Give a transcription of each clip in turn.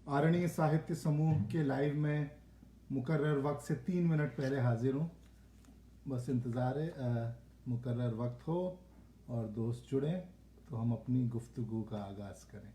आरण्य साहित्य समूह के लाइव में मुकर्रर वक्त से 3 मिनट पहले हाजिर हूँ। बस इंतज़ार है मुकर्रर वक्त हो और दोस्त जुड़ें तो हम अपनी गुफ्तगू का आगाज़ करें।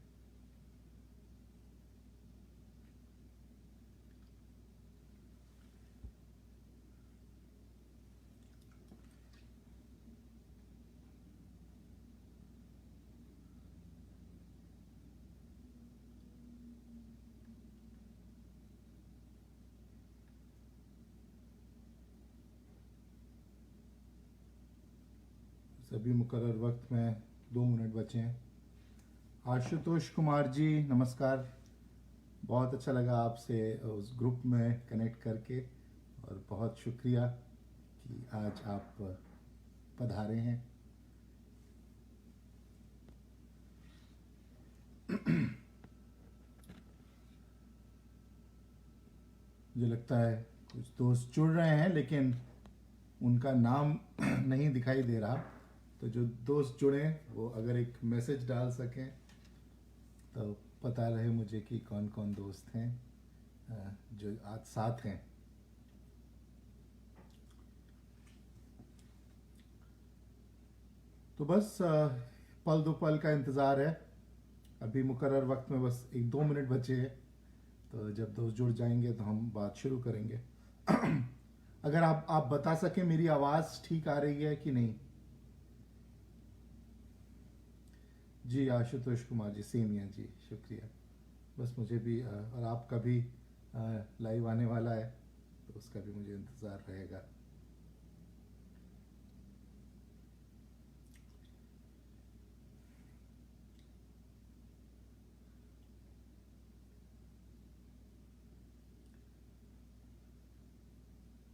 सभी मुकर्रर वक्त में 2 मिनट बचे हैं। आशुतोष कुमार जी नमस्कार, बहुत अच्छा लगा आपसे उस ग्रुप में कनेक्ट करके और बहुत शुक्रिया कि आज आप पधारे हैं। मुझे लगता है कुछ दोस्त जुड़ रहे हैं लेकिन उनका नाम नहीं दिखाई दे रहा, तो जो दोस्त जुड़े वो अगर एक मैसेज डाल सकें तो पता रहे मुझे कि कौन कौन दोस्त हैं जो आज साथ हैं। तो बस पल दो पल का इंतज़ार है। अभी मुकर्रर वक्त में बस 1-2 मिनट बचे हैं, तो जब दोस्त जुड़ जाएंगे तो हम बात शुरू करेंगे। अगर आप बता सकें मेरी आवाज़ ठीक आ रही है कि नहीं। जी आशुतोष कुमार जी, सेम है जी, शुक्रिया। बस मुझे भी और आपका भी लाइव आने वाला है तो उसका भी मुझे इंतज़ार रहेगा।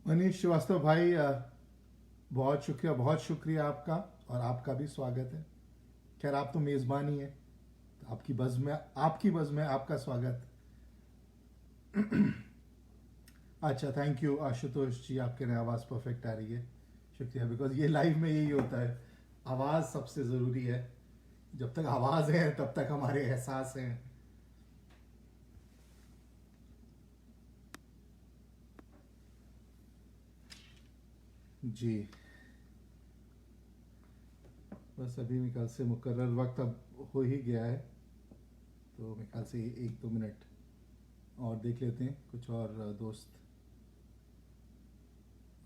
मनीष श्रीवास्तव भाई, बहुत शुक्रिया आपका, और आपका भी स्वागत है। खैर आप तो मेज़बान ही है, तो आपकी बज़ में आपका स्वागत। अच्छा, थैंक यू आशुतोष जी, आपके लिए आवाज़ परफेक्ट आ रही है, शुक्रिया। बिकॉज ये लाइव में यही होता है, आवाज़ सबसे ज़रूरी है। जब तक आवाज़ है तब तक हमारे एहसास हैं। जी बस अभी मेरे ख्याल से मुकर्रर वक्त अब हो ही गया है, तो मेरे ख्याल से 1-2 मिनट और देख लेते हैं कुछ और दोस्त।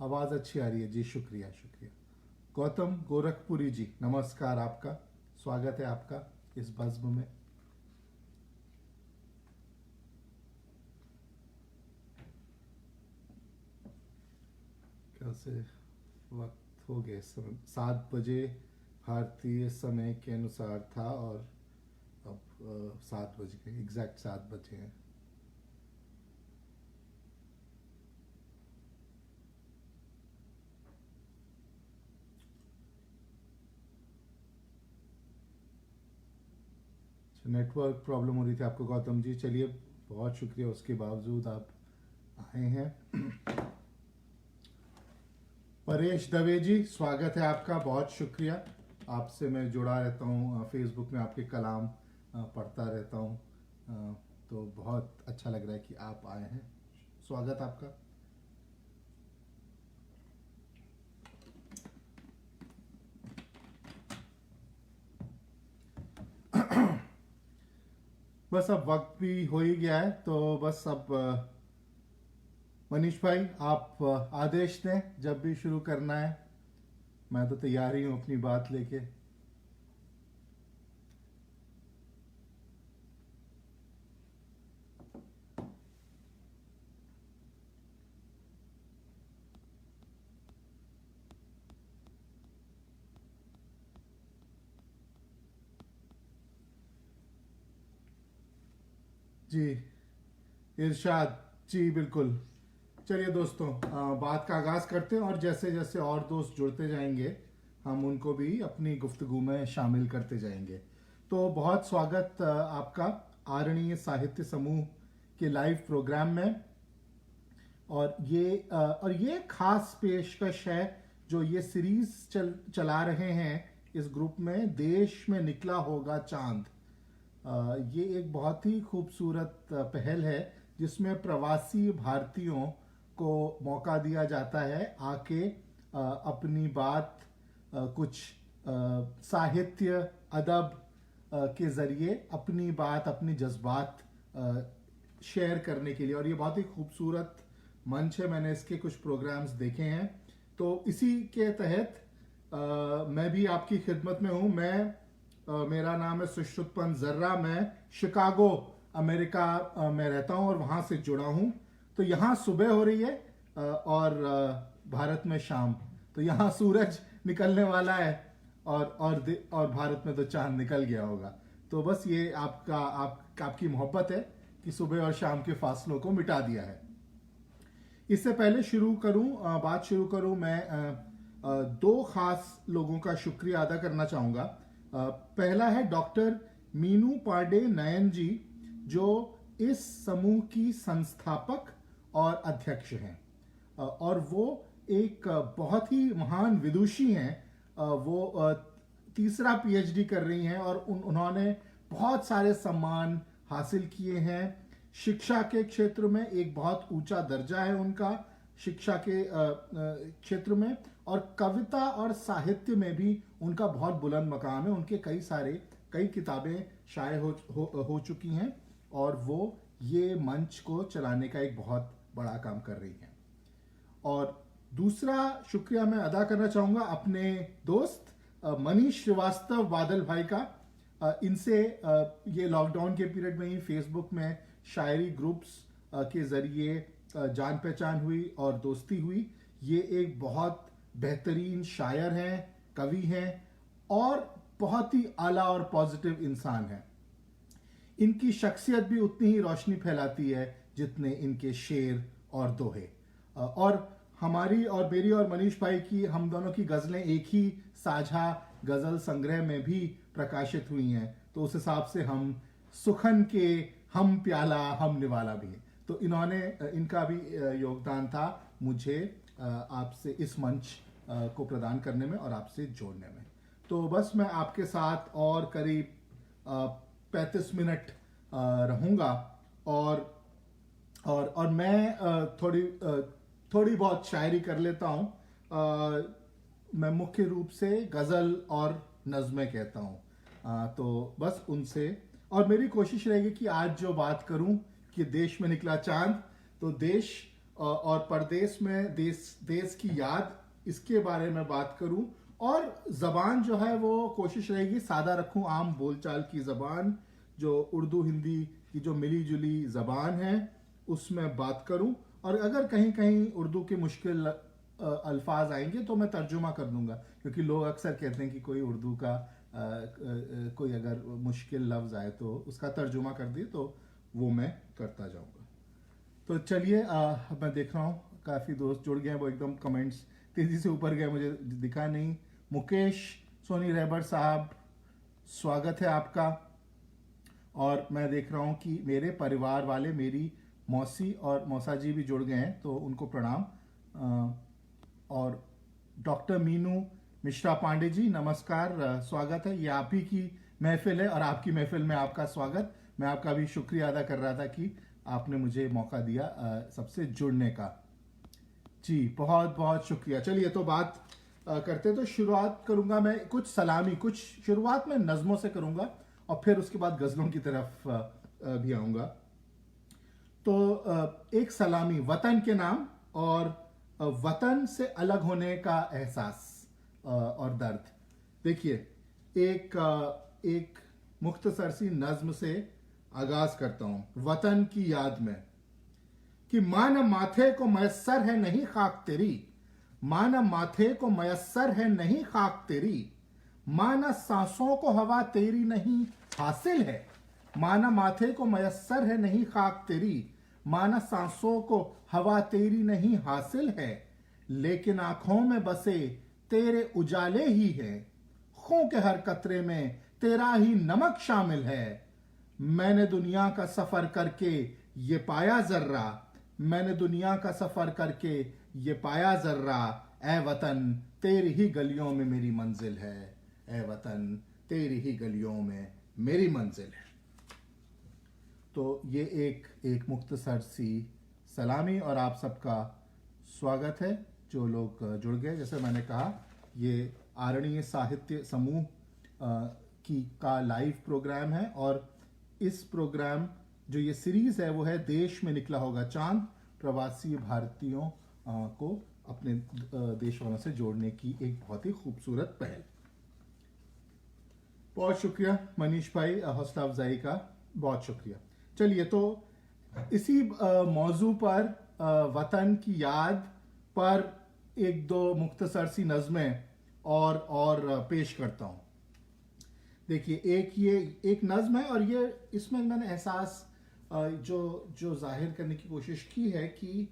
आवाज़ अच्छी आ रही है जी, शुक्रिया शुक्रिया। गौतम गोरखपुरी जी नमस्कार, आपका स्वागत है आपका इस बज़्म में। कैसे वक्त हो गए, समय 7 बजे भारतीय समय के अनुसार था और अब 7 बज गए, एग्जैक्ट 7 बजे हैं। नेटवर्क प्रॉब्लम हो रही थी आपको गौतम जी, चलिए बहुत शुक्रिया, उसके बावजूद आप आए हैं। परेश दवे जी स्वागत है आपका, बहुत शुक्रिया। आपसे मैं जुड़ा रहता हूँ, फेसबुक में आपके कलाम पढ़ता रहता हूँ, तो बहुत अच्छा लग रहा है कि आप आए हैं, स्वागत आपका। बस अब वक्त भी हो ही गया है, तो बस अब मनीष भाई आप आदेश दें जब भी शुरू करना है। मैं तो तैयार ही हूँ अपनी बात लेके। जी इरशाद जी, बिल्कुल। चलिए दोस्तों, बात का आगाज़ करते हैं और जैसे जैसे और दोस्त जुड़ते जाएंगे हम उनको भी अपनी गुफ्तगू में शामिल करते जाएंगे। तो बहुत स्वागत आपका आरण्य साहित्य समूह के लाइव प्रोग्राम में। और ये खास पेशकश है जो ये सीरीज चला रहे हैं इस ग्रुप में, देश में निकला होगा चांद। ये एक बहुत ही खूबसूरत पहल है जिसमें प्रवासी भारतीयों को मौका दिया जाता है आके अपनी बात कुछ साहित्य अदब के ज़रिए अपनी बात अपनी जज्बात शेयर करने के लिए। और ये बहुत ही खूबसूरत मंच है, मैंने इसके कुछ प्रोग्राम्स देखे हैं। तो इसी के तहत मैं भी आपकी खिदमत में हूँ। मेरा नाम है सुश्रुतपन जर्रा। मैं शिकागो अमेरिका में रहता हूँ और वहाँ से जुड़ा हूँ। तो यहाँ सुबह हो रही है और भारत में शाम। तो यहाँ सूरज निकलने वाला है और भारत में तो चांद निकल गया होगा। तो बस ये आपकी मोहब्बत है कि सुबह और शाम के फासलों को मिटा दिया है। इससे पहले बात शुरू करूं, मैं दो खास लोगों का शुक्रिया अदा करना चाहूंगा। पहला है डॉक्टर मीनू पांडे नयन जी, जो इस समूह की संस्थापक और अध्यक्ष हैं। और वो एक बहुत ही महान विदुषी हैं। वो तीसरा पीएचडी कर रही हैं और उन्होंने बहुत सारे सम्मान हासिल किए हैं। शिक्षा के क्षेत्र में एक बहुत ऊंचा दर्जा है उनका शिक्षा के क्षेत्र में, और कविता और साहित्य में भी उनका बहुत बुलंद मकाम है। उनके कई किताबें शाये हो चुकी हैं और वो ये मंच को चलाने का एक बहुत बड़ा काम कर रही हैं। और दूसरा शुक्रिया मैं अदा करना चाहूँगा अपने दोस्त मनीष श्रीवास्तव बादल भाई का। इनसे ये लॉकडाउन के पीरियड में ही फेसबुक में शायरी ग्रुप्स के ज़रिए जान पहचान हुई और दोस्ती हुई। ये एक बहुत बेहतरीन शायर हैं, कवि हैं और बहुत ही आला और पॉजिटिव इंसान हैं। इनकी शख्सियत भी उतनी ही रोशनी फैलाती है जितने इनके शेर और दोहे। और हमारी और मेरी और मनीष भाई की, हम दोनों की गज़लें एक ही साझा गज़ल संग्रह में भी प्रकाशित हुई हैं। तो उस हिसाब से हम सुखन के हम प्याला हम निवाला भी हैं। तो इनका भी योगदान था मुझे आपसे इस मंच को प्रदान करने में और आपसे जोड़ने में। तो बस मैं आपके साथ और करीब 35 मिनट रहूँगा और मैं थोड़ी बहुत शायरी कर लेता हूँ। मैं मुख्य रूप से गज़ल और नज़में कहता हूँ। तो बस उनसे, और मेरी कोशिश रहेगी कि आज जो बात करूँ कि देश में निकला चांद, तो देश और परदेश में देश की याद, इसके बारे में बात करूँ। और ज़बान जो है वो कोशिश रहेगी सादा रखूँ, आम बोलचाल की ज़बान, जो उर्दू हिंदी की जो मिली जुली ज़बान है उसमें बात करूँ। और अगर कहीं कहीं उर्दू के मुश्किल अल्फाज आएंगे तो मैं तर्जुमा कर दूंगा, क्योंकि लोग अक्सर कहते हैं कि कोई उर्दू का कोई अगर मुश्किल लफ्ज़ आए तो उसका तर्जुमा कर दिए, तो वो मैं करता जाऊंगा। तो चलिए, मैं देख रहा हूँ काफ़ी दोस्त जुड़ गए हैं, वो एकदम कमेंट्स तेज़ी से ऊपर गए, मुझे दिखा नहीं। मुकेश सोनी रहबर साहब, स्वागत है आपका। और मैं देख रहा हूँ कि मेरे परिवार वाले, मेरी मौसी और मौसा जी भी जुड़ गए हैं, तो उनको प्रणाम। और डॉक्टर मीनू मिश्रा पांडे जी, नमस्कार, स्वागत है। ये आप ही की महफिल है और आपकी महफिल में आपका स्वागत। मैं आपका भी शुक्रिया अदा कर रहा था कि आपने मुझे मौका दिया सबसे जुड़ने का। जी बहुत बहुत शुक्रिया। चलिए, तो बात करते, तो शुरुआत करूंगा मैं कुछ शुरुआत में नज़मों से करूंगा और फिर उसके बाद गज़लों की तरफ भी आऊंगा। तो एक सलामी वतन के नाम और वतन से अलग होने का एहसास और दर्द। देखिए, एक मुख्तसर सी नज्म से आगाज करता हूं वतन की याद में, कि माना माथे को मयस्सर है नहीं खाक तेरी, माना माथे को मयस्सर है नहीं खाक तेरी, माना सांसों को हवा तेरी नहीं हासिल है, माना माथे को मयस्सर है नहीं खाक तेरी, माना सांसों को हवा तेरी नहीं हासिल है, लेकिन आंखों में बसे तेरे उजाले ही है, खूं के हर कतरे में तेरा ही नमक शामिल है। मैंने दुनिया का सफर करके ये पाया जर्रा, मैंने दुनिया का सफर करके ये पाया जर्रा, ए वतन तेरी ही गलियों में मेरी मंजिल है, ए वतन तेरी ही गलियों में मेरी मंजिल है। तो ये एक मुख्तसर सी सलामी और आप सबका स्वागत है जो लोग जुड़ गए। जैसे मैंने कहा, ये आरण्य साहित्य समूह की का लाइव प्रोग्राम है और इस प्रोग्राम जो ये सीरीज है वो है देश में निकला होगा चांद, प्रवासी भारतीयों को अपने देश वालों से जोड़ने की एक बहुत ही खूबसूरत पहल। बहुत शुक्रिया मनीष भाई, हौसला अफजाई का बहुत शुक्रिया। चलिए, तो इसी मौजू पर वतन की याद पर एक दो मुख्तसर सी नज़में और पेश करता हूँ। देखिए, एक नज़्म है और ये इसमें मैंने एहसास जो जाहिर करने की कोशिश की है कि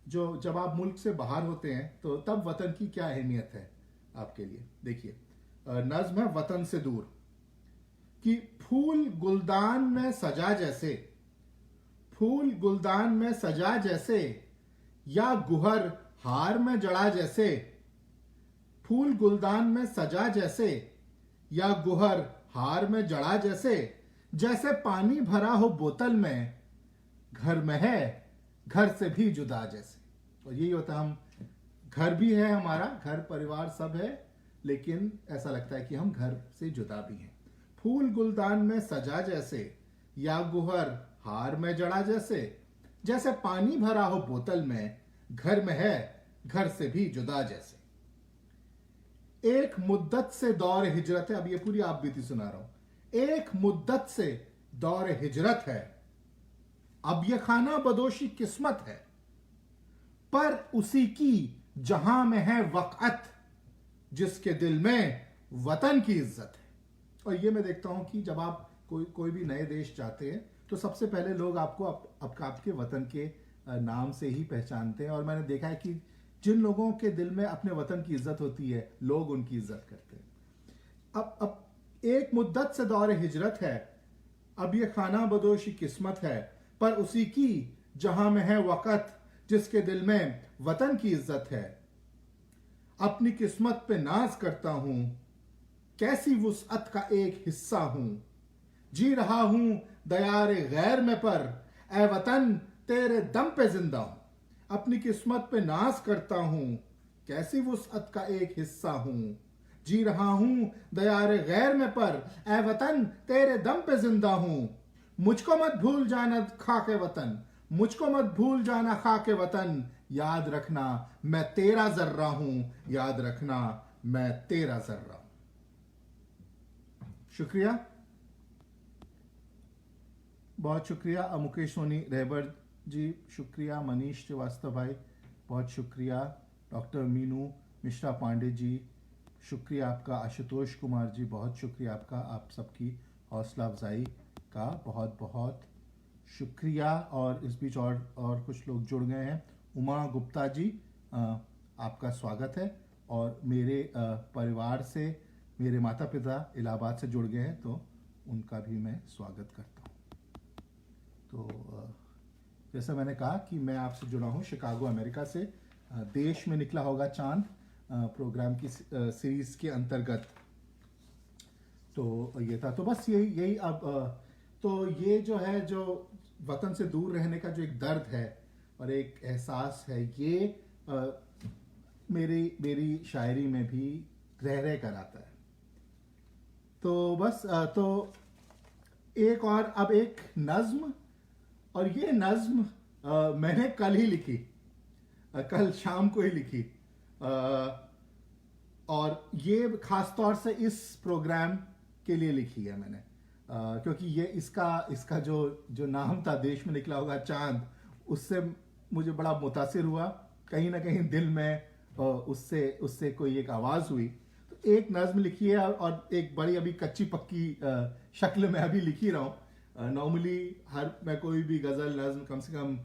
जब आप मुल्क से बाहर होते हैं तो तब वतन की क्या अहमियत है आपके लिए। देखिए, नज़्म है वतन से दूर कि फूल गुलदान में सजा जैसे, फूल गुलदान में सजा जैसे, या गुहर हार में जड़ा जैसे, फूल गुलदान में सजा जैसे या गुहर हार में जड़ा जैसे, जैसे पानी भरा हो बोतल में, घर में है घर से भी जुदा जैसे। और यही होता, हम घर भी है, हमारा घर परिवार सब है, लेकिन ऐसा लगता है कि हम घर से जुदा भी हैं। फूल गुलदान में सजा जैसे या गुहर हार में जड़ा जैसे, जैसे पानी भरा हो बोतल में, घर में है घर से भी जुदा जैसे। एक मुद्दत से दौर हिजरत है, अब ये पूरी आप बीती सुना रहा हूं। एक मुद्दत से दौर हिजरत है, अब ये खाना बदोशी किस्मत है, पर उसी की जहां में है वक़अत, जिसके दिल में वतन की इज्जत है। और ये मैं देखता हूं कि जब आप कोई भी नए देश जाते हैं तो सबसे पहले लोग आपको आपके वतन के नाम से ही पहचानते हैं। और मैंने देखा है कि जिन लोगों के दिल में अपने वतन की इज्जत होती है, लोग उनकी इज्जत करते हैं। अब एक मुद्दत से दौर हिजरत है, अब ये खाना बदोशी किस्मत है, पर उसी की जहां में है वक़अत, जिसके दिल में वतन की इज्जत है। अपनी किस्मत पे नाज करता हूं, कैसी वुसअत का एक हिस्सा हूं, जी रहा हूं दयारे गैर में, पर ए वतन तेरे दम पे जिंदा हूं। अपनी किस्मत पे नाज करता हूं, कैसी वुसअत का एक हिस्सा हूं, जी रहा हूं दयारे गैर में, पर ए वतन तेरे दम पे जिंदा हूं। मुझको मत भूल जाना खाके वतन, मुझको मत भूल जाना खाके वतन, याद रखना मैं तेरा जर्रा हूं, याद रखना मैं तेरा जर्रा हूं। शुक्रिया, बहुत शुक्रिया मुकेश सोनी रहबर जी, शुक्रिया मनीष श्रीवास्तव भाई, बहुत शुक्रिया डॉक्टर मीनू मिश्रा पांडे जी, शुक्रिया आपका आशुतोष कुमार जी, बहुत शुक्रिया आपका, आप सबकी हौसला अफजाई का बहुत बहुत शुक्रिया। और इस बीच और कुछ लोग जुड़ गए हैं। उमा गुप्ता जी, आपका स्वागत है। और मेरे परिवार से मेरे माता पिता इलाहाबाद से जुड़ गए हैं, तो उनका भी मैं स्वागत करता हूँ। तो जैसा मैंने कहा कि मैं आपसे जुड़ा हूँ शिकागो अमेरिका से, देश में निकला होगा चांद प्रोग्राम की सीरीज के अंतर्गत। तो ये था, तो बस यही अब तो ये जो है, जो वतन से दूर रहने का जो एक दर्द है और एक एहसास है, ये मेरी शायरी में भी रह कर आता है। तो बस तो एक और अब एक नज्म, और ये नज्म मैंने कल ही लिखी, कल शाम को ही लिखी, और ये खास तौर से इस प्रोग्राम के लिए लिखी है मैंने, क्योंकि ये इसका जो नाम था देश में निकला होगा चांद, उससे मुझे बड़ा मुतासिर हुआ, कहीं ना कहीं दिल में उससे कोई एक आवाज़ हुई। तो एक नज्म लिखी है और एक बड़ी अभी कच्ची पक्की शक्ल में अभी लिखी रहा हूँ। नॉर्मली मैं कोई भी गज़ल नज्म कम से कम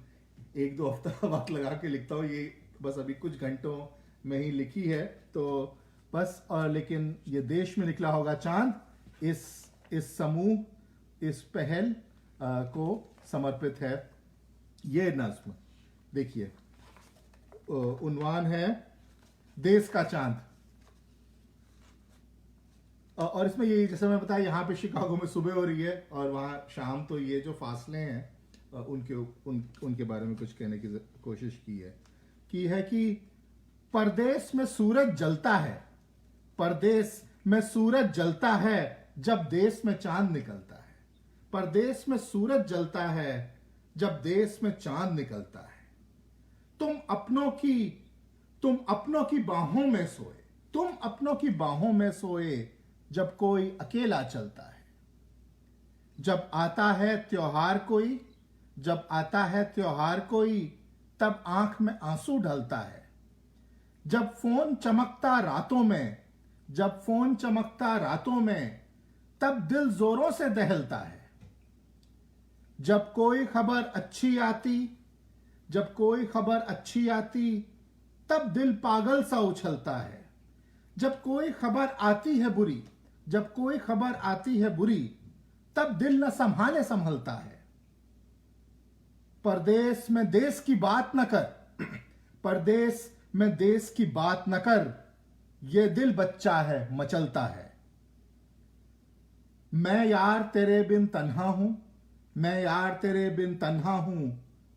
1-2 हफ्ता वक्त लगा के लिखता हूँ, ये बस अभी कुछ घंटों में ही लिखी है। तो बस, और लेकिन ये देश में निकला होगा चांद इस समूह, इस पहल को समर्पित है ये नज्म। देखिए, उन्वान है देश का चांद। और इसमें ये जैसे मैं बताया, यहाँ पे शिकागो में सुबह हो रही है और वहाँ शाम, तो ये जो फासले हैं उनके बारे में कुछ कहने की कोशिश की है कि परदेश में सूरज जलता है, परदेश में सूरज जलता है जब देश में चांद निकलता है, परदेश में सूरज जलता है जब देश में चांद निकलता है। तुम अपनों की बाहों में सोए, तुम अपनों की बाहों में सोए जब कोई अकेला चलता है। जब आता है त्योहार कोई, जब आता है त्योहार कोई, तब आंख में आंसू ढलता है। जब फोन चमकता रातों में, जब फोन चमकता रातों में, तब दिल जोरों से दहलता है। जब कोई खबर अच्छी आती, जब कोई खबर अच्छी आती, तब दिल पागल सा उछलता है। जब कोई खबर आती है बुरी, जब कोई खबर आती है बुरी, तब दिल न संभाले संभलता है। परदेश में देश की बात न कर, परदेश में देश की बात न कर, ये दिल बच्चा है मचलता है। मैं यार तेरे बिन तन्हा हूं, मैं यार तेरे बिन तन्हा हूं,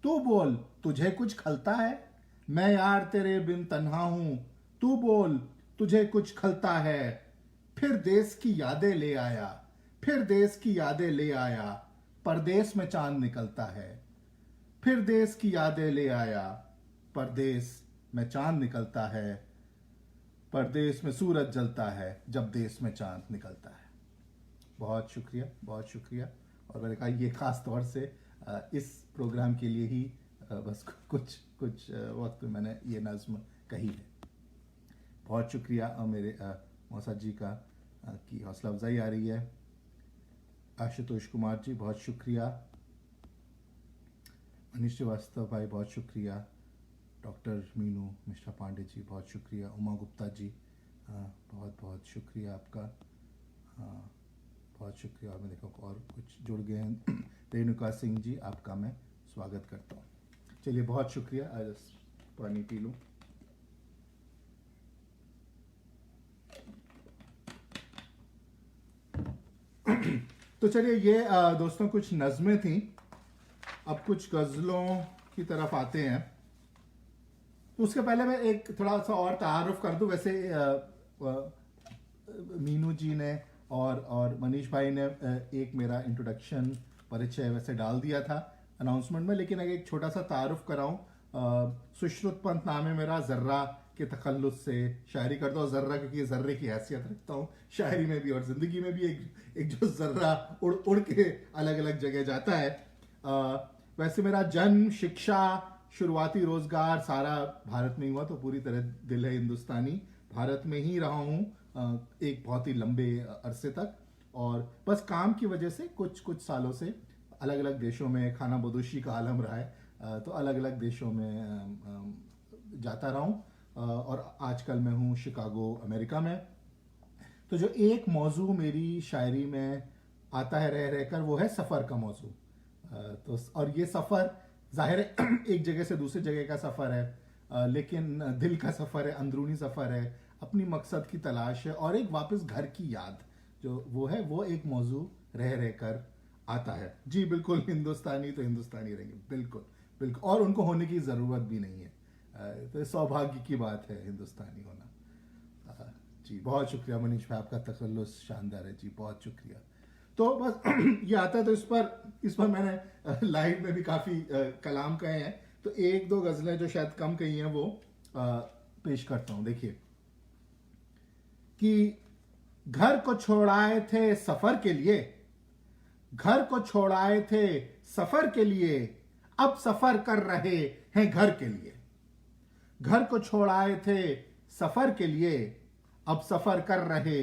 तू बोल तुझे कुछ खलता है। मैं यार तेरे बिन तन्हा हूं, तू बोल तुझे कुछ खलता है। फिर देश की यादें ले आया, फिर देश की यादें ले आया, परदेश में चांद निकलता है। फिर देश की यादें ले आया, परदेश में चांद निकलता है। परदेश में सूरज जलता है जब देश में चांद निकलता है। बहुत शुक्रिया, बहुत शुक्रिया। और मैंने कहा ये खास तौर से इस प्रोग्राम के लिए ही बस कुछ वक्त में मैंने ये नज़्म कही है। बहुत शुक्रिया मेरे मौसा जी का की हौसला अफजाई आ रही है। आशुतोष कुमार जी बहुत शुक्रिया। मनीष श्रीवास्तव भाई बहुत शुक्रिया। डॉक्टर मीनू मिश्रा पांडे जी बहुत शुक्रिया। उमा गुप्ता जी बहुत बहुत शुक्रिया आपका, बहुत शुक्रिया। और मैं देखो और कुछ जुड़ गए हैं। रेणुका सिंह जी आपका मैं स्वागत करता हूँ। चलिए बहुत शुक्रिया। आज पानी पी लूँ। तो चलिए ये दोस्तों कुछ नज़में थी। अब कुछ गज़लों की तरफ आते हैं। तो उसके पहले मैं एक थोड़ा सा और तारुफ कर दूं। वैसे मीनू जी ने और मनीष भाई ने एक मेरा इंट्रोडक्शन परिचय वैसे डाल दिया था अनाउंसमेंट में, लेकिन अगर एक छोटा सा तारुफ कराऊं। सुश्रुत पंत नाम है मेरा, जर्रा के तखल्लुस से शायरी करता हूँ। जर्रा क्योंकि जर्रे की हैसियत रखता हूँ शायरी में भी और ज़िंदगी में भी। एक जो जर्रा उड़ के अलग अलग जगह जाता है। वैसे मेरा जन्म, शिक्षा, शुरुआती रोजगार सारा भारत में हुआ, तो पूरी तरह दिल है हिंदुस्तानी। भारत में ही रहा हूँ एक बहुत ही लंबे अरसे तक, और बस काम की वजह से कुछ सालों से अलग अलग देशों में खाना बदोशी का आलम रहा है, तो अलग अलग देशों में जाता रहा हूँ। और आजकल मैं हूँ शिकागो अमेरिका में। तो जो एक मौजू मेरी शायरी में आता है रह रहकर, वो है सफ़र का मौजू। तो और ये सफ़र जाहिर है एक जगह से दूसरी जगह का सफ़र है, लेकिन दिल का सफ़र है, अंदरूनी सफ़र है, अपनी मकसद की तलाश है, और एक वापस घर की याद जो वो है, वो एक मौजू रह रहकर आता है। जी बिल्कुल, हिंदुस्तानी तो हिंदुस्तानी रहेंगे, बिल्कुल बिल्कुल, और उनको होने की ज़रूरत भी नहीं है। तो सौभाग्य की बात है हिंदुस्तानी होना। जी बहुत शुक्रिया मनीष भाई, आपका तखल्लुस शानदार है जी, बहुत शुक्रिया। तो बस ये आता है, तो इस पर मैंने लाइव में भी काफ़ी कलाम कहे हैं, तो एक दो गज़लें जो शायद कम कही हैं वो पेश करता हूँ। देखिए कि घर को छोड़ाए थे सफ़र के लिए, घर को छोड़ाए थे सफ़र के लिए, अब सफ़र कर रहे हैं घर के लिए। घर को छोड़ाए थे सफ़र के लिए, अब सफ़र कर रहे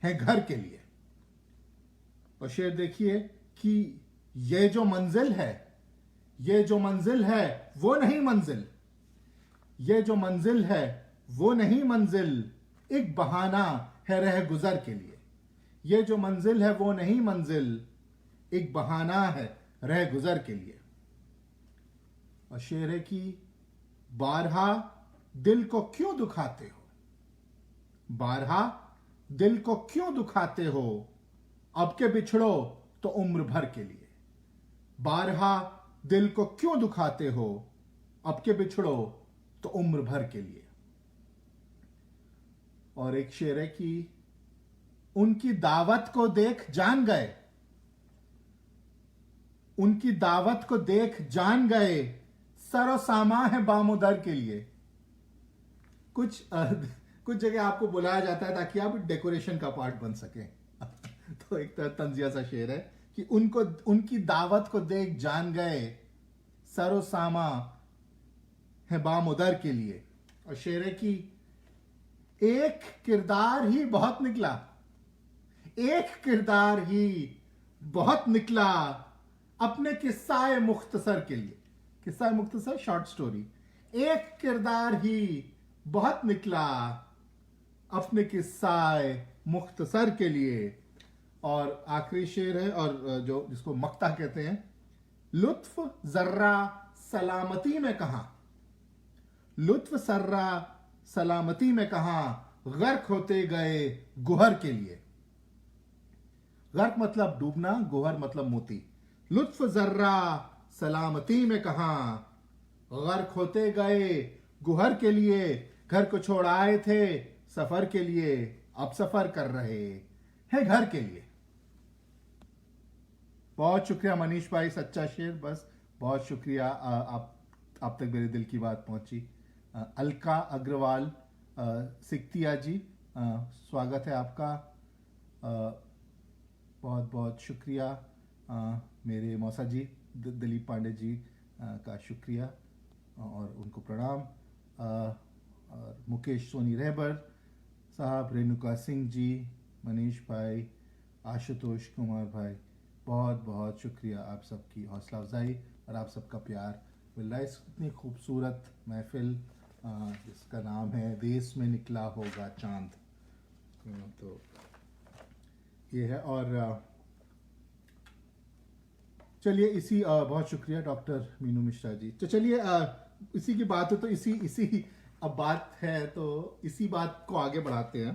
हैं घर के लिए। और शेर देखिए कि ये जो मंजिल है, ये जो मंजिल है वो नहीं मंजिल, ये जो मंजिल है वो नहीं मंजिल, एक बहाना है रह गुजर के लिए। ये जो मंजिल है वो नहीं मंजिल, एक बहाना है रह गुजर के लिए। और शेर है कि बारहा दिल को क्यों दुखाते हो, बारहा दिल को क्यों दुखाते हो, अब के बिछड़ो तो उम्र भर के लिए। बारहा दिल को क्यों दुखाते हो, अब के बिछड़ो तो उम्र भर के लिए। और एक शेर है कि उनकी दावत को देख जान गए, उनकी दावत को देख जान गए, सरो सामा है बामुदर के लिए। कुछ जगह आपको बुलाया जाता है ताकि आप डेकोरेशन का पार्ट बन सकें। तो एक तरह तंजिया सा शेर है कि उनकी दावत को देख जान गए, सरो सामा है बामुदर के लिए। और शेर है कि एक किरदार ही बहुत निकला, एक किरदार ही बहुत निकला, अपने किस्सा मुख्तसर के लिए। किस्सा मुख्तसर शॉर्ट स्टोरी। एक किरदार ही बहुत निकला, अपने किस्सा मुख्तसर के लिए। और आखिरी शेर है, और जो जिसको मक्ता कहते हैं, लुत्फ जर्रा सलामती में कहां, लुत्फ सर्रा सलामती में कहां, गर्क होते गए गुहर के लिए। गर्क मतलब डूबना, गुहर मतलब मोती। लुत्फ जर्रा सलामती में कहां, गर्क होते गए गुहर के लिए। घर को छोड़ आए थे सफर के लिए, अब सफर कर रहे हैं घर के लिए। बहुत शुक्रिया मनीष भाई, सच्चा शेर। बस बहुत शुक्रिया, आप तक मेरे दिल की बात पहुंची। अलका अग्रवाल सिकतिया जी, स्वागत है आपका। बहुत बहुत शुक्रिया। मेरे मौसा जी दिलीप पांडे जी का शुक्रिया और उनको प्रणाम। और मुकेश सोनी रहबर साहब, रेणुका सिंह जी, मनीष भाई, आशुतोष कुमार भाई, बहुत बहुत शुक्रिया आप सबकी हौसला अफजाई और आप सबका प्यार। विलाइस इतनी खूबसूरत महफिल जिसका नाम है देश में निकला होगा चांद, तो ये है। और चलिए इसी बहुत शुक्रिया डॉक्टर मीनू मिश्रा जी। तो चलिए इसी की बात है, तो इसी अब बात है तो इसी बात को आगे बढ़ाते हैं।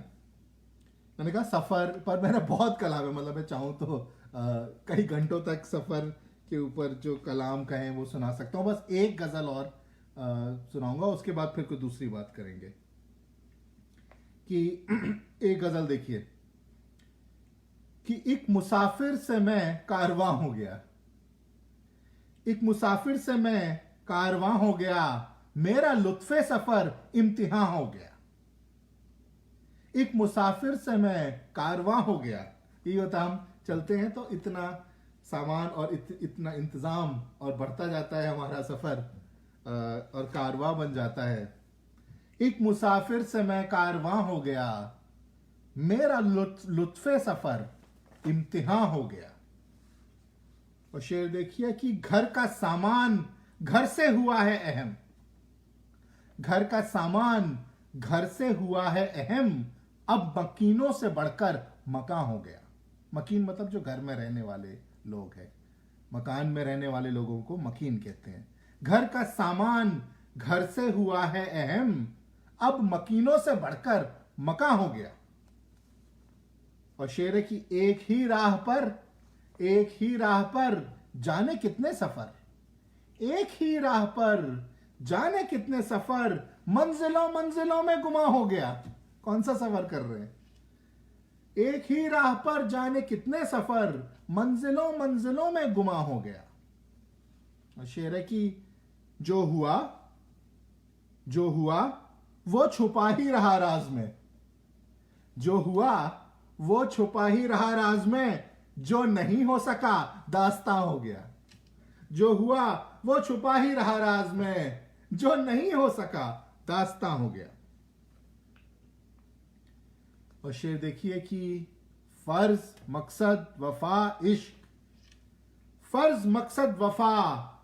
मैंने कहा सफर पर मेरा बहुत कलाम है, मतलब मैं चाहूँ तो कई घंटों तक सफर के ऊपर जो कलाम कहें वो सुना सकता हूँ। बस एक गजल और सुनाऊंगा, उसके बाद फिर कोई दूसरी बात करेंगे। कि एक गजल देखिए कि एक मुसाफिर से मैं कारवां हो गया, एक मुसाफिर से मैं कारवां हो गया, मेरा लुत्फे सफर इम्तिहान हो गया। एक मुसाफिर से मैं कारवां हो गया, ये होता हम चलते हैं तो इतना सामान और इतना इंतजाम और बढ़ता जाता है हमारा सफर और कारवां बन जाता है। एक मुसाफिर से मैं कारवां हो गया, मेरा लुत्फे सफर इम्तिहान हो गया। और शेर देखिए कि घर का सामान घर से हुआ है अहम, घर का सामान घर से हुआ है अहम, अब मकीनों से बढ़कर मकान हो गया। मकीन मतलब जो घर में रहने वाले लोग हैं, मकान में रहने वाले लोगों को मकीन कहते हैं। घर का सामान घर से हुआ है अहम, अब मकीनों से बढ़कर मकान हो गया। और शेर है कि एक ही राह पर, एक ही राह पर जाने कितने सफर, एक ही राह पर जाने कितने सफर, मंजिलों मंजिलों में गुमा हो गया। कौन सा सफर कर रहे हैं? एक ही राह पर जाने कितने सफर, मंजिलों मंजिलों में गुमा हो गया। और शेर है कि जो हुआ वो छुपा ही रहा राज में, जो हुआ वो छुपा ही रहा राज में, जो नहीं हो सका दास्तां हो गया। जो हुआ वो छुपा ही रहा राज में, जो नहीं हो सका दास्तां हो गया। और शेर देखिए कि फर्ज मकसद वफा इश्क, फर्ज मकसद वफा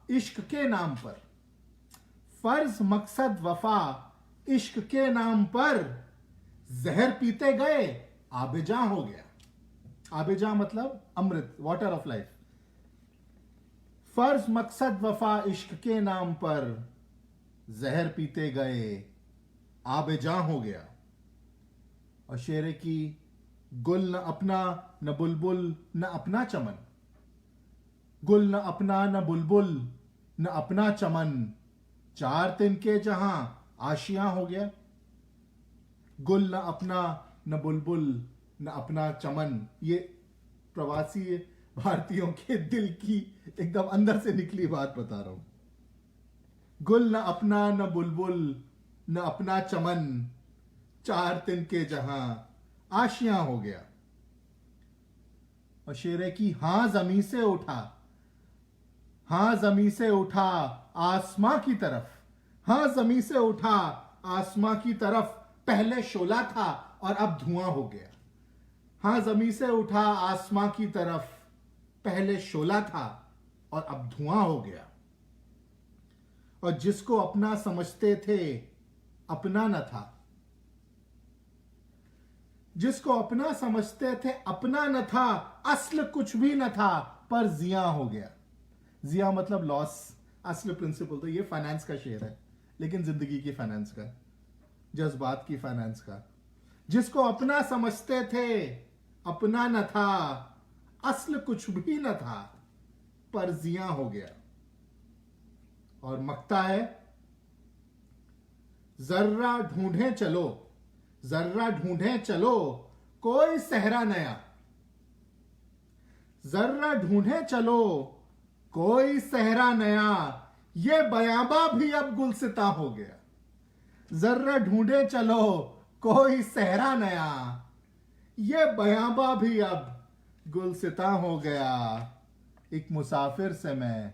इश्क के नाम पर, फर्ज मकसद वफा इश्क के नाम पर, जहर पीते गए आबेजां हो गया। आबेजां मतलब अमृत, वाटर ऑफ लाइफ। फर्ज मकसद वफा इश्क के नाम पर, जहर पीते गए आबेजां हो गया। और शेर की गुल न अपना न बुलबुल न अपना चमन, गुल न अपना न बुलबुल न अपना चमन, चार तिनके जहां आशियां हो गया। गुल न अपना न बुलबुल न अपना चमन, ये प्रवासी भारतीयों के दिल की एकदम अंदर से निकली बात बता रहा हूं। गुल न अपना न बुलबुल न अपना चमन, चार तिनके जहां आशियां हो गया। और शेर है कि हां जमी से उठा, हां जमी से उठा आसमां की तरफ, हां जमी से उठा आसमां की तरफ, पहले शोला था और अब धुआं हो गया। हां जमी से उठा आसमां की तरफ, पहले शोला था और अब धुआं हो गया। और जिसको अपना समझते थे अपना न था, जिसको अपना समझते थे अपना न था, असल कुछ भी न था पर जिया हो गया। जिया मतलब लॉस, असल प्रिंसिपल। तो ये फाइनेंस का शेर है, लेकिन जिंदगी की फाइनेंस का, जज्बात की फाइनेंस का। जिसको अपना समझते थे अपना न था, असल कुछ भी न था पर जिया हो गया। और मकता है, जर्रा ढूंढे चलो, जर्रा ढूंढे चलो कोई सहरा नया, जर्रा ढूंढे चलो कोई सहरा नया, ये बयाबा भी अब गुलसिता हो गया। जर्रा ढूंढे चलो कोई सहरा नया, ये बयाबा भी अब गुलसिता हो गया। एक मुसाफिर से मैं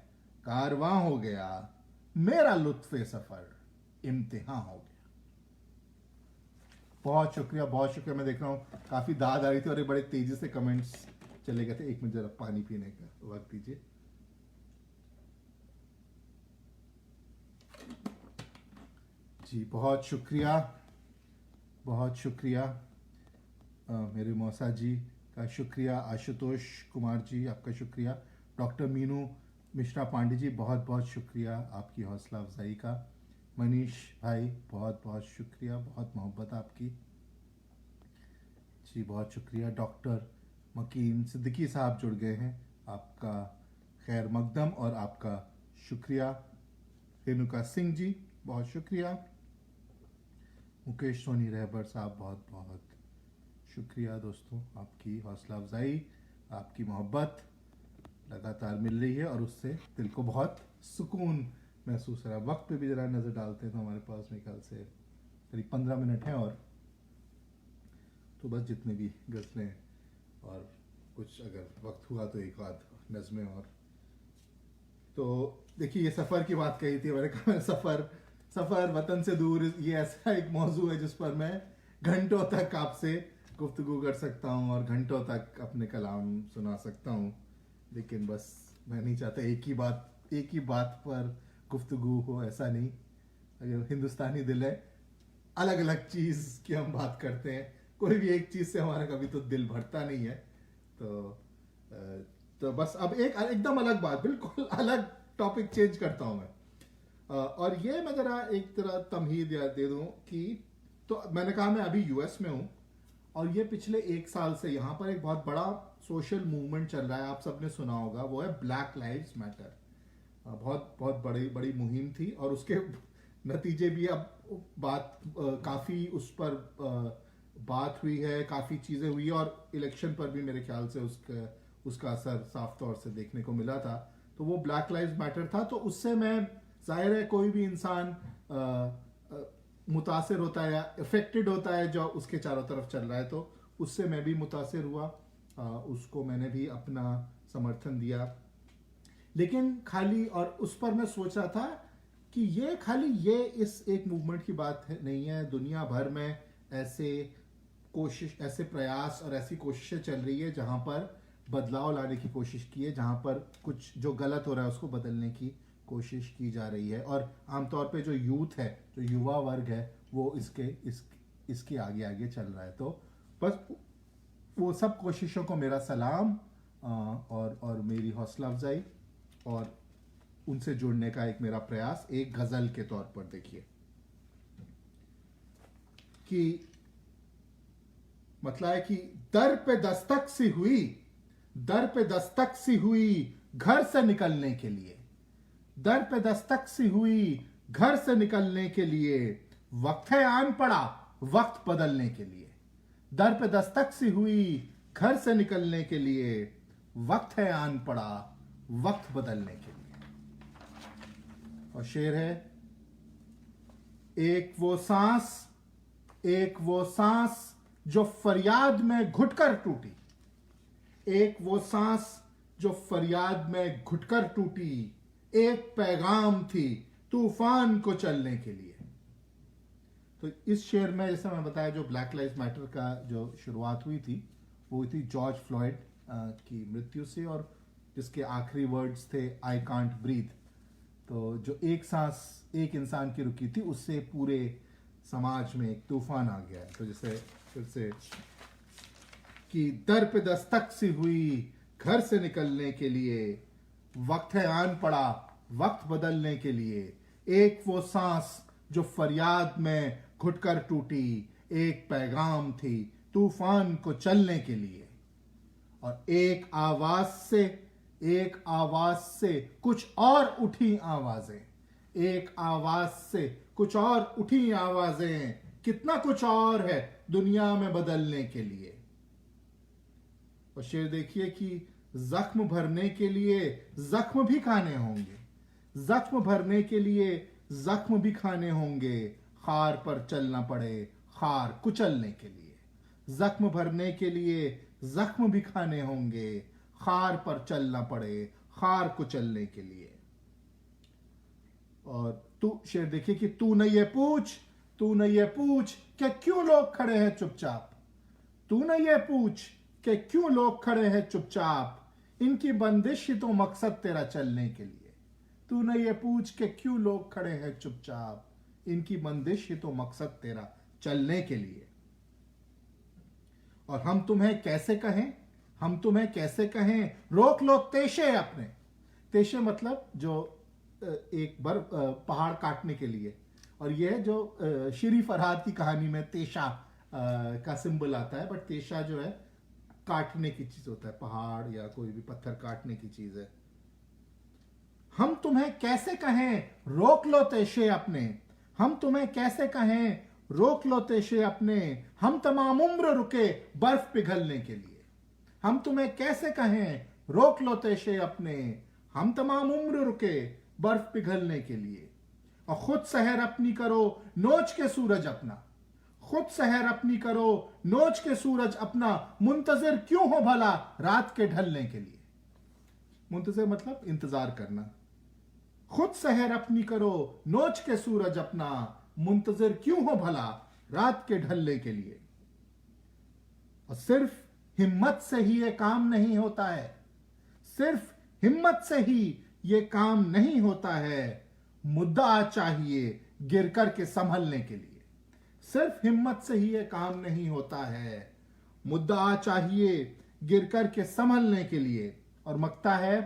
कारवां हो गया, मेरा लुत्फ़े सफर इम्तिहान हो गया। बहुत शुक्रिया, बहुत शुक्रिया। मैं देख रहा हूँ काफी दाद आ रही थी और ये बड़े तेजी से कमेंट्स चले गए थे। एक मिनट जरा पानी पीने का वक्त दीजिए। जी बहुत शुक्रिया, बहुत शुक्रिया। मेरे मौसा जी का शुक्रिया, आशुतोष कुमार जी आपका शुक्रिया, डॉक्टर मीनू मिश्रा पांडे जी बहुत बहुत शुक्रिया आपकी हौसला अफजाई का, मनीष भाई बहुत बहुत शुक्रिया, बहुत मोहब्बत आपकी जी, बहुत शुक्रिया। डॉक्टर मकीन सिद्दीकी साहब जुड़ गए हैं, आपका खैर मकदम और आपका शुक्रिया। रेणुका सिंह जी बहुत शुक्रिया। मुकेश सोनी रहबर साहब बहुत बहुत शुक्रिया। दोस्तों आपकी हौसला अफजाई, आपकी मोहब्बत लगातार मिल रही है और उससे दिल को बहुत सुकून महसूस हो रहा है। वक्त पे भी जरा नज़र डालते हैं तो हमारे पास मेरे ख्याल से करीब 15 मिनट हैं, और तो बस जितने भी गज़लें और कुछ अगर वक्त हुआ तो एक आध नज़में। और तो देखिए, ये सफ़र की बात कही थी, मैंने कहा सफ़र वतन से दूर, ये ऐसा एक मौजू है जिस पर मैं घंटों तक आपसे गुफ्तगू कर सकता हूँ और घंटों तक अपने कलाम सुना सकता हूँ, लेकिन बस मैं नहीं चाहता एक ही बात पर गुफ्तगू हो, ऐसा नहीं। अगर हिंदुस्तानी दिल है, अलग अलग चीज़ की हम बात करते हैं, कोई भी एक चीज़ से हमारा कभी तो दिल भरता नहीं है। तो बस अब एकदम अलग बात, बिल्कुल अलग टॉपिक चेंज करता हूँ मैं। और ये मैं जरा एक तरह तमहीद याद दे दूँ कि तो मैंने कहा मैं अभी यूएस में हूँ, और ये पिछले एक साल से यहाँ पर एक बहुत बड़ा सोशल मूवमेंट चल रहा है, आप सबने सुना होगा, वो है ब्लैक लाइव्स मैटर। बहुत बहुत बड़ी मुहिम थी और उसके नतीजे भी अब काफ़ी उस पर बात हुई है, काफ़ी चीज़ें हुई, और इलेक्शन पर भी मेरे ख्याल से उसका असर साफ तौर से देखने को मिला था। तो वो ब्लैक लाइव्स मैटर था, तो उससे मैं, जाहिर है कोई भी इंसान मुतासिर होता है या इफेक्टेड होता है जो उसके चारों तरफ चल रहा है, तो उससे मैं भी मुतासिर हुआ, उसको मैंने भी अपना समर्थन दिया। लेकिन खाली, और उस पर मैं सोच रहा था कि ये खाली ये इस एक मूवमेंट की बात नहीं है, दुनिया भर में ऐसे प्रयास और ऐसी कोशिशें चल रही है जहां पर बदलाव लाने की कोशिश की है, जहां पर कुछ जो गलत हो रहा है उसको बदलने की कोशिश की जा रही है। और आमतौर पे जो यूथ है, जो युवा वर्ग है, वो इसके आगे आगे चल रहा है। तो बस वो सब कोशिशों को मेरा सलाम, और मेरी हौसला अफजाई और उनसे जुड़ने का एक मेरा प्रयास, एक गजल के तौर पर देखिए कि मतलब है कि दर पे दस्तक सी हुई, दर पे दस्तक सी हुई घर से निकलने के लिए, दर पे दस्तक सी हुई घर से निकलने के लिए, वक्त है आन पड़ा वक्त बदलने के लिए। दर पे दस्तक सी हुई घर से निकलने के लिए, वक्त है आन पड़ा वक्त बदलने के लिए। और शेर है, एक वो सांस, एक वो सांस जो फरियाद में घुटकर टूटी, एक वो सांस जो फरियाद में घुटकर टूटी, एक पैगाम थी तूफान को चलने के लिए। तो इस शेर में जैसे मैं बताया, जो ब्लैक लाइव्स मैटर का जो शुरुआत हुई थी वो हुई थी जॉर्ज फ्लॉयड की मृत्यु से, और जिसके आखिरी वर्ड्स थे आई कांट ब्रीथ। तो जो एक सांस एक इंसान की रुकी थी, उससे पूरे समाज में एक तूफान आ गया है। तो जैसे फिर से कि दर पे दस्तक सी हुई घर से निकलने के लिए, वक्त है आन पड़ा वक्त बदलने के लिए, एक वो सांस जो फरियाद में घुटकर टूटी, एक पैगाम थी तूफान को चलने के लिए। और एक आवाज से कुछ और उठी आवाजें, एक आवाज से कुछ और उठी आवाजें, कितना कुछ और है दुनिया में बदलने के लिए। और शेर देखिए कि जख्म भरने के लिए जख्म भी खाने होंगे, जख्म भरने के लिए जख्म भी खाने होंगे, खार पर चलना पड़े खार कुचलने के लिए। जख्म भरने के लिए जख्म भी खाने होंगे, खार पर चलना पड़े खार कुचलने के लिए। और तू शेर देखिए कि तू न ये पूछ कि क्यों लोग खड़े हैं चुपचाप, तू न ये पूछ कि क्यों लोग खड़े हैं चुपचाप, इनकी बंदिश ही तो मकसद तेरा चलने के लिए। तू न ये पूछ कि क्यों लोग खड़े हैं चुपचाप, इनकी बंदिश ही तो मकसद तेरा चलने के लिए। और हम तुम्हें कैसे कहें, हम तुम्हें कैसे कहें, रोक लो तेशे अपने। तेशे मतलब जो एक बार पहाड़ काटने के लिए। और यह जो शिरी फरहाद की कहानी में तेशा का सिंबल आता है, बट तेशा जो है काटने की चीज होता है, पहाड़ या कोई भी पत्थर काटने की चीज है। हम तुम्हें कैसे कहें रोक लो तेशे अपने, हम तुम्हें कैसे कहें रोक लो तेशे अपने, हम तमाम उम्र रुके बर्फ पिघलने के लिए। हम तुम्हें कैसे कहें रोक लो तेशे अपने, हम तमाम उम्र रुके बर्फ पिघलने के लिए। और खुद सहर अपनी करो नोच के सूरज अपना, खुद सहर अपनी करो नोच के सूरज अपना, मुंतजिर क्यों हो भला रात के ढलने के लिए। मुंतजिर मतलब इंतजार करना। खुद सहर अपनी करो नोच के सूरज अपना, मुंतजिर क्यों हो भला रात के ढलने के लिए। और सिर्फ हिम्मत से ही यह काम नहीं होता है, सिर्फ हिम्मत से ही यह काम नहीं होता है, मुद्दा चाहिए गिर कर के संभलने के लिए। सिर्फ हिम्मत से ही यह काम नहीं होता है, मुद्दा चाहिए गिर कर के संभलने के लिए। और मकता है,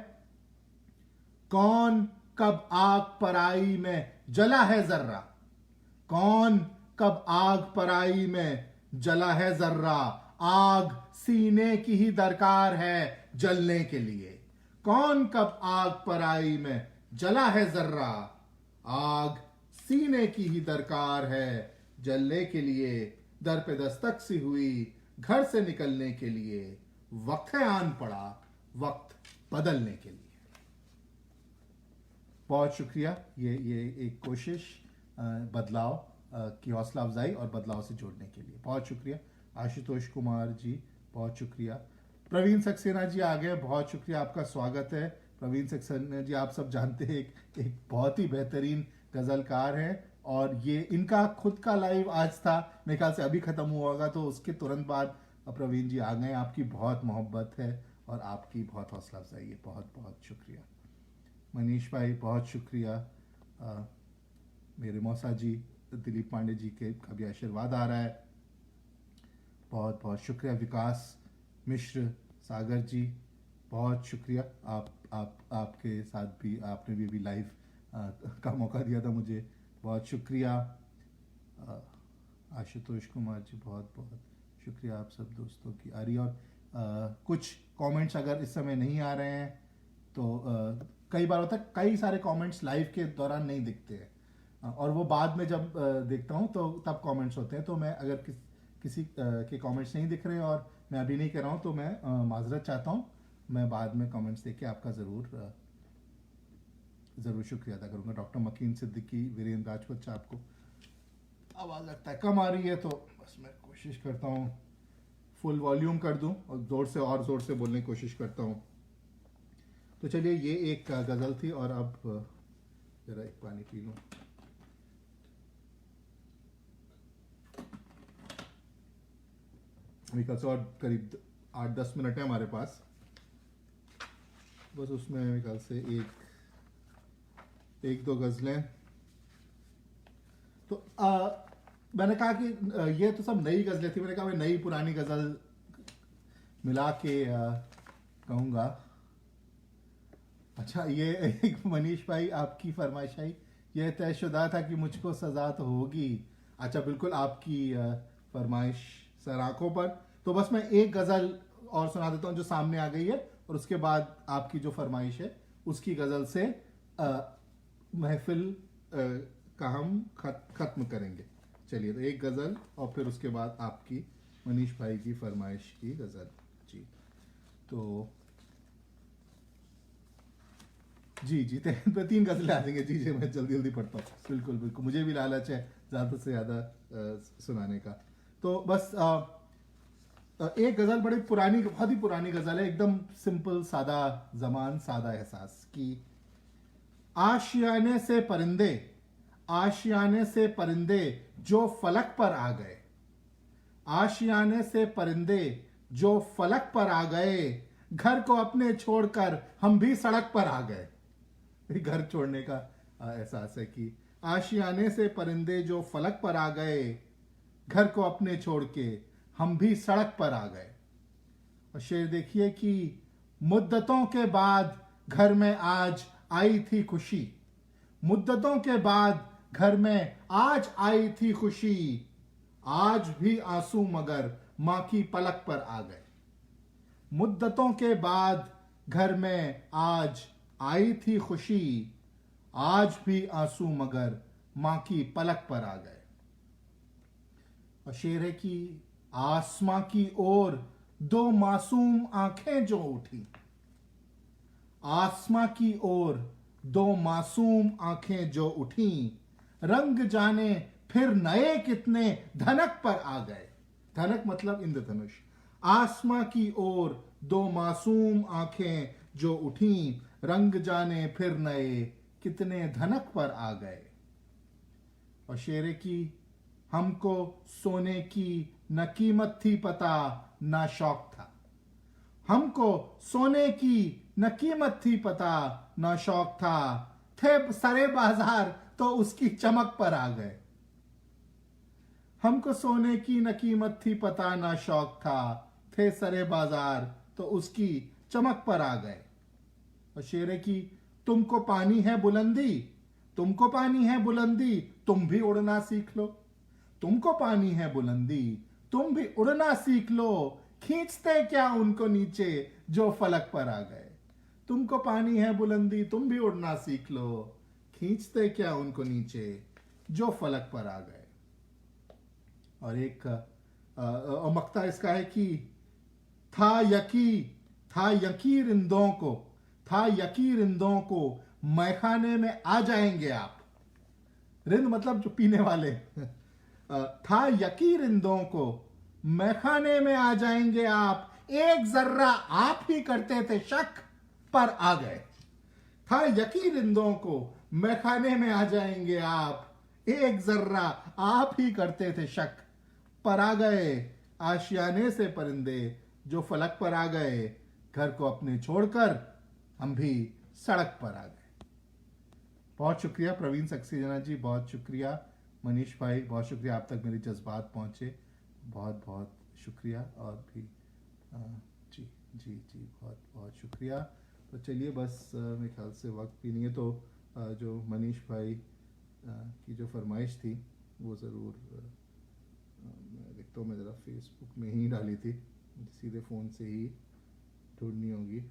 कौन कब आग पराई में जला है जर्रा, कौन कब आग पराई में जला है जर्रा, आग सीने की ही दरकार है जलने के लिए। कौन कब आग पराई में जला है जर्रा, आग सीने की ही दरकार है जलने के लिए। दर पे दस्तक सी हुई घर से निकलने के लिए, वक्त है आन पड़ा वक्त बदलने के लिए। बहुत शुक्रिया। ये एक कोशिश बदलाव की हौसला अफजाई और बदलाव से जोड़ने के लिए। बहुत शुक्रिया आशुतोष कुमार जी, बहुत शुक्रिया। प्रवीण सक्सेना जी आ गए, बहुत शुक्रिया, आपका स्वागत है। प्रवीण सक्सेना जी आप सब जानते हैं एक बहुत ही बेहतरीन गजलकार हैं, और ये इनका खुद का लाइव आज था, मेरे ख्याल से अभी खत्म हुआ होगा, तो उसके तुरंत बाद प्रवीण जी आ गए। आपकी बहुत मोहब्बत है और आपकी बहुत हौसला अफजाई है, बहुत बहुत शुक्रिया। मनीष भाई बहुत शुक्रिया। मेरे मौसा जी दिलीप पांडे जी के का भी आशीर्वाद आ रहा है, बहुत बहुत शुक्रिया। विकास मिश्र सागर जी बहुत शुक्रिया, आपके साथ भी आपने भी लाइव का मौका दिया था मुझे, बहुत शुक्रिया। आशुतोष कुमार जी बहुत बहुत शुक्रिया आप सब दोस्तों की आ रही है। और कुछ कमेंट्स अगर इस समय नहीं आ रहे हैं तो कई बार होता है कई सारे कमेंट्स लाइव के दौरान नहीं दिखते हैं, और वो बाद में जब देखता हूँ तो तब कमेंट्स होते हैं। तो मैं अगर किसी के कमेंट्स नहीं दिख रहे हैं और मैं अभी नहीं कर रहा हूँ तो मैं माजरत चाहता हूँ। मैं बाद में कमेंट्स देख के आपका ज़रूर शुक्रिया अदा करूँगा। डॉक्टर मकीन सिद्दीकी, वीरेंद्र राजपूत साहब को आवाज़ लगता है कम आ रही है, तो बस मैं कोशिश करता हूँ फुल वॉल्यूम कर दूं और ज़ोर से बोलने की कोशिश करता हूँ। तो चलिए, ये एक गज़ल थी और अब ज़रा एक पानी पी लूँ। अभी कल से और करीब 8-10 मिनट है हमारे पास, बस उसमें मेरे ख्याल से एक दो गज़लें। तो मैंने कहा कि ये तो सब नई गज़लें थी, मैंने कहा मैं नई पुरानी गज़ल मिला के कहूँगा। अच्छा, ये एक मनीष भाई आपकी फरमाइश आई, यह तयशुदा था कि मुझको सज़ा तो होगी। अच्छा, बिल्कुल आपकी फरमाइश सर आंखों पर। तो बस मैं एक गज़ल और सुना देता हूँ जो सामने आ गई है, और उसके बाद आपकी जो फरमाइश है उसकी गज़ल से महफिल का हम ख़त्म करेंगे। चलिए, तो एक गज़ल और फिर उसके बाद आपकी मनीष भाई की फरमाइश की गज़ल। जी, तो जी 3 गज़लें आ जाएंगे। जी मैं जल्दी पढ़ता हूँ। बिल्कुल, मुझे भी लालच है ज़्यादा से ज़्यादा सुनाने का। तो बस एक गज़ल बड़ी पुरानी, बहुत ही पुरानी गज़ल है, एकदम सिंपल, सादा ज़मान, सादा एहसास की। आशियाने से परिंदे जो फलक पर आ गए, आशियाने से परिंदे जो फलक पर आ गए, घर को अपने छोड़कर हम भी सड़क पर आ गए। घर छोड़ने का एहसास है कि आशियाने से परिंदे जो फलक पर आ गए, घर को अपने छोड़ के हम भी सड़क पर आ गए। और शेर देखिए कि मुद्दतों के बाद घर में आज आई थी खुशी, मुद्दतों के बाद घर में आज आई थी खुशी, आज भी आंसू मगर मां की पलक पर आ गए। मुद्दतों के बाद घर में आज आई थी खुशी, आज भी आंसू मगर मां की पलक पर आ गए। और शेर है कि आसमां की ओर दो मासूम आंखें जो उठी, आसमां की ओर दो मासूम आंखें जो उठी, रंग जाने फिर नए कितने धनक पर आ गए। धनक मतलब इंद्रधनुष। आसमां की ओर दो मासूम आंखें जो उठी, रंग जाने फिर नए कितने धनक पर आ गए। और शेरे की हमको सोने की न कीमत थी पता ना शौक था, हमको सोने की न कीमत थी पता ना शौक था, थे सरे बाजार तो उसकी चमक पर आ गए। हमको सोने की न कीमत थी पता ना शौक था, थे सरे बाजार तो उसकी चमक पर आ गए। और शेरे की तुमको पानी है बुलंदी, तुमको पानी है बुलंदी, तुम भी उड़ना सीख लो, तुमको पानी है बुलंदी, तुम भी उड़ना सीख लो, खींचते क्या उनको नीचे जो फलक पर आ गए। तुमको पानी है बुलंदी, तुम भी उड़ना सीख लो, खींचते क्या उनको नीचे जो फलक पर आ गए। और एक मक्ता इसका है कि था यकी रिंदों को, था यकी रिंदों को मैखाने में आ जाएंगे आप। रिंद मतलब जो पीने वाले। था यकी रिंदों को मैखाने में आ जाएंगे आप, एक जर्रा आप ही करते थे शक पर आ गए। था यकी रिंदों को मैखाने में आ जाएंगे आप, एक जर्रा आप ही करते थे शक पर आ गए। आशियाने से परिंदे जो फलक पर आ गए, घर को अपने छोड़कर हम भी सड़क पर आ गए। बहुत शुक्रिया प्रवीण सक्सेना जी, बहुत शुक्रिया मनीष भाई, बहुत शुक्रिया आप तक मेरे जज्बात पहुंचे, बहुत बहुत शुक्रिया। और भी जी बहुत शुक्रिया। तो चलिए, बस मेरे ख्याल से वक्त भी नहीं है, तो जो मनीष भाई की जो फरमाइश थी वो ज़रूर मैं देखता हूँ, मैं ज़रा फेसबुक में ही डाली थी, सीधे फ़ोन से ही ढूंढनी होगी।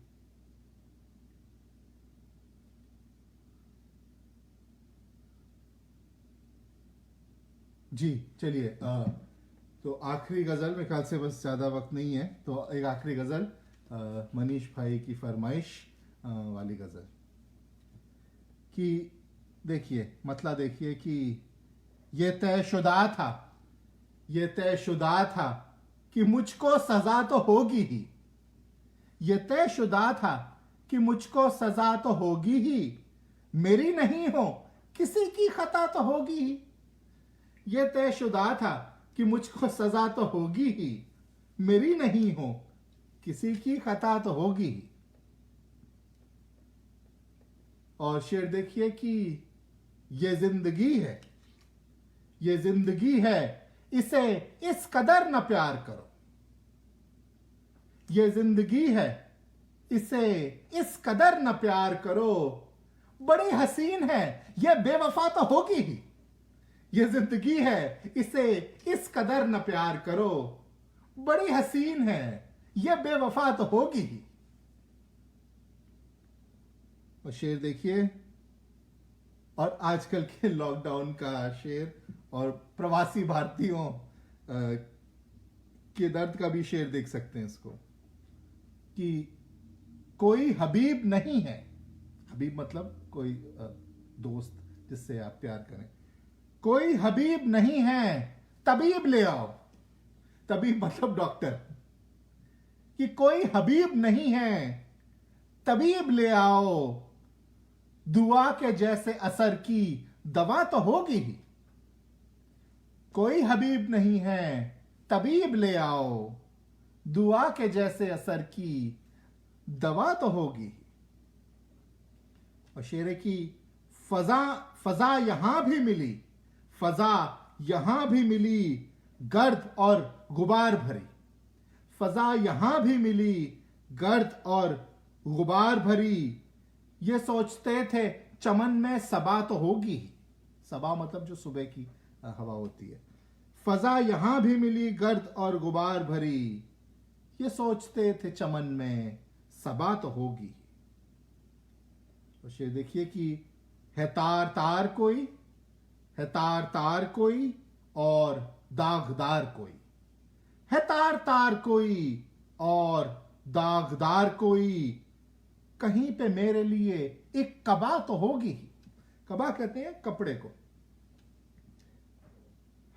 जी चलिए, तो आखिरी गज़ल मेरे ख्याल से, बस ज़्यादा वक्त नहीं है, तो एक आखिरी गज़ल मनीष भाई की फरमाइश वाली गज़ल कि देखिए, मतलब देखिए कि ये तयशुदा था, ये तयशुदा था कि मुझको सज़ा तो होगी ही, ये तयशुदा था कि मुझको सज़ा तो होगी ही, मेरी नहीं हो किसी की खता तो होगी ही। ये तयशुदा था कि मुझको सज़ा तो होगी ही, मेरी नहीं हो किसी की खता तो होगी ही। और शेर देखिए कि ये जिंदगी है, ये जिंदगी है, इसे इस कदर न प्यार करो, ये जिंदगी है, इसे इस कदर न प्यार करो, बड़ी हसीन है, ये बेवफा तो होगी ही, ये जिंदगी है, इसे इस कदर न प्यार करो, बड़ी हसीन है, ये बेवफा तो होगी ही। और शेर देखिए, और आजकल के लॉकडाउन का शेर और प्रवासी भारतीयों के दर्द का भी शेर देख सकते हैं इसको कि कोई हबीब नहीं है, हबीब मतलब कोई दोस्त जिससे आप प्यार करें, कोई हबीब नहीं है, तबीब ले आओ, तबीब मतलब डॉक्टर, कि कोई हबीब नहीं है, तबीब ले आओ, दुआ के जैसे असर की दवा तो होगी ही, कोई हबीब नहीं है, तबीब ले आओ, दुआ के जैसे असर की दवा तो होगी। और शेर की फजा, फजा यहां भी मिली, फजा यहां भी मिली, गर्द और गुबार भरी, फजा यहां भी मिली, गर्द और गुबार भरी, ये सोचते थे चमन में सबा तो होगी ही, सबा मतलब जो सुबह की हवा होती है, फजा यहां भी मिली, गर्द और गुबार भरी, ये सोचते थे चमन में सबा तो होगी। और ये देखिए कि है तार तार कोई, है तार तार कोई और दागदार कोई, है तार तार कोई और दागदार कोई, कहीं पे मेरे लिए एक कबा तो होगी ही, कबा कहते हैं कपड़े को,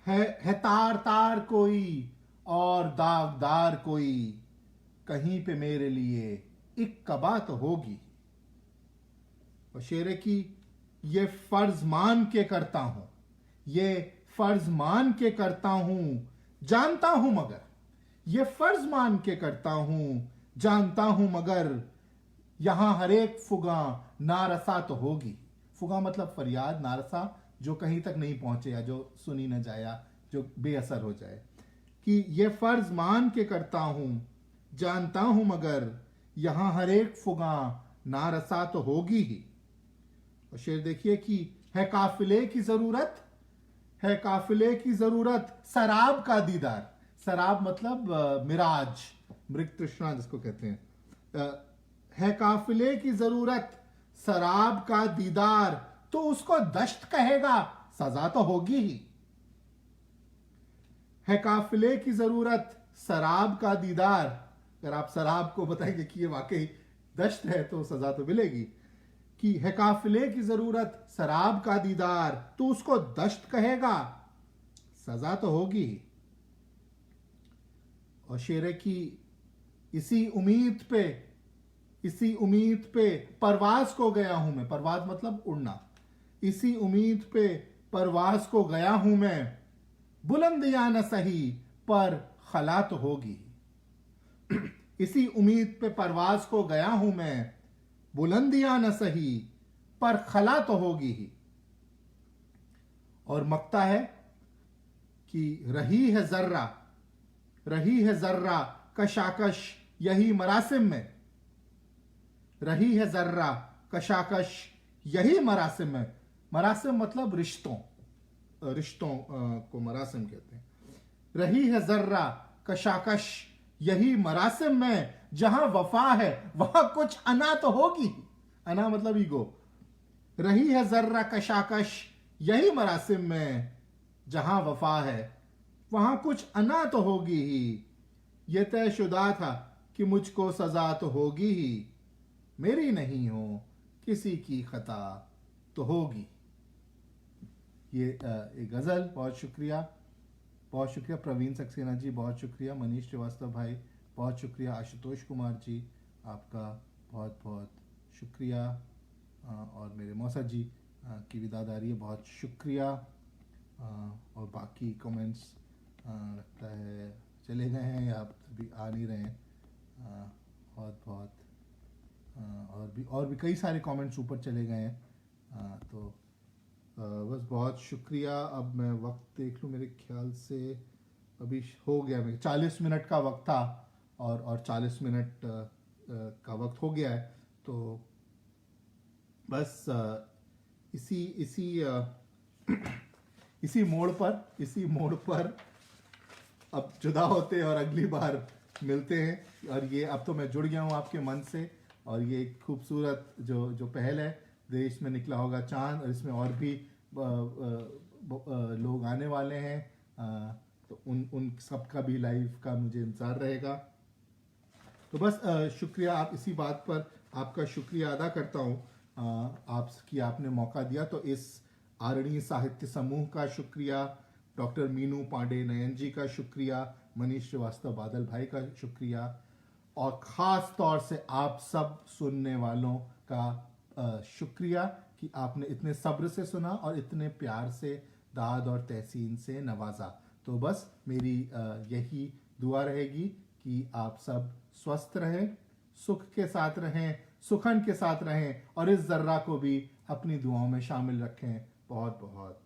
है तार तार कोई और दागदार कोई, कहीं पे मेरे लिए एक कबा तो होगी। और शेर की ये फर्ज मान के करता हूं, ये फर्ज मान के करता हूं, जानता हूं मगर, ये फर्ज मान के करता हूं, जानता हूं मगर, यहां हर एक फुगा नारसा तो होगी, फुगा मतलब फरियाद, नारसा जो कहीं तक नहीं पहुंचे या जो सुनी न जाए या जो बेअसर हो जाए, कि ये फर्ज मान के करता हूं, जानता हूं मगर, यहां हर एक फुगा नारसा तो होगी ही। और शेर देखिए कि है काफिले की जरूरत, है काफिले की जरूरत, शराब का दीदार, शराब मतलब मिराज, मृग तृष्णा जिसको कहते हैं, है काफिले की जरूरत, शराब का दीदार, तो उसको दश्त कहेगा, सजा तो होगी ही, है काफिले की जरूरत, शराब का दीदार, अगर आप शराब को बताएंगे कि ये वाकई दश्त है तो सजा तो मिलेगी, कि है काफिले की जरूरत, शराब का दीदार, तो उसको दश्त कहेगा, सजा तो होगी ही। और शेर की इसी उम्मीद पे, इसी उम्मीद पे परवाज को गया हूं मैं, परवाज मतलब उड़ना, इसी उम्मीद पे परवाज को गया हूं मैं, बुलंदियां न सही पर खला तो होगी, इसी उम्मीद पे परवाज को गया हूं मैं, बुलंदियां न सही पर खला तो होगी ही। और मकता है कि रही है जर्रा, रही है जर्रा कशाकश यही मरासिम में, रही है जर्रा कशाकश यही मरासिम में, मरासिम मतलब रिश्तों, रिश्तों को मरासिम कहते हैं, रही है जर्रा कशाकश यही मरासिम में, जहां वफा है वहां कुछ अना तो होगी। अना मतलब ईगो। रही है जर्रा कशाकश यही मरासिम में, जहां वफा है वहां कुछ अना तो होगी ही। ये तयशुदा था कि मुझको सजा तो होगी ही, मेरी नहीं हो किसी की खता तो होगी। ये एक गजल। बहुत शुक्रिया, बहुत शुक्रिया प्रवीण सक्सेना जी, बहुत शुक्रिया मनीष श्रीवास्तव भाई, बहुत शुक्रिया आशुतोष कुमार जी, आपका बहुत बहुत शुक्रिया। और मेरे मौसा जी की विदादारी है, बहुत शुक्रिया। और बाकी कमेंट्स लगता है चले गए हैं या अभी आ नहीं रहे हैं। बहुत बहुत और भी कई सारे कमेंट्स ऊपर चले गए हैं। तो बस बहुत शुक्रिया। अब मैं वक्त देख लूँ, मेरे ख्याल से अभी हो गया, मेरे 40 मिनट का वक्त था और 40 मिनट का वक्त हो गया है। तो बस इसी इसी इसी मोड़ पर अब जुदा होते हैं और अगली बार मिलते हैं। और ये अब तो मैं जुड़ गया हूँ आपके मन से। और ये एक खूबसूरत जो पहल है, देश में निकला होगा चांद, और इसमें और भी लोग आने वाले हैं। तो उन सब का भी लाइव का मुझे इंतज़ार रहेगा। तो बस शुक्रिया। आप इसी बात पर आपका शुक्रिया अदा करता हूँ आपकी, आपने मौका दिया। तो इस आरणी साहित्य समूह का शुक्रिया, डॉक्टर मीनू पांडे नयन जी का शुक्रिया, मनीष श्रीवास्तव बादल भाई का शुक्रिया, और ख़ास तौर से आप सब सुनने वालों का शुक्रिया कि आपने इतने सब्र से सुना और इतने प्यार से, दाद और तहसीन से नवाजा। तो बस मेरी यही दुआ रहेगी कि आप सब स्वस्थ रहें, सुख के साथ रहें, सुखन के साथ रहें, और इस जर्रा को भी अपनी दुआओं में शामिल रखें। बहुत बहुत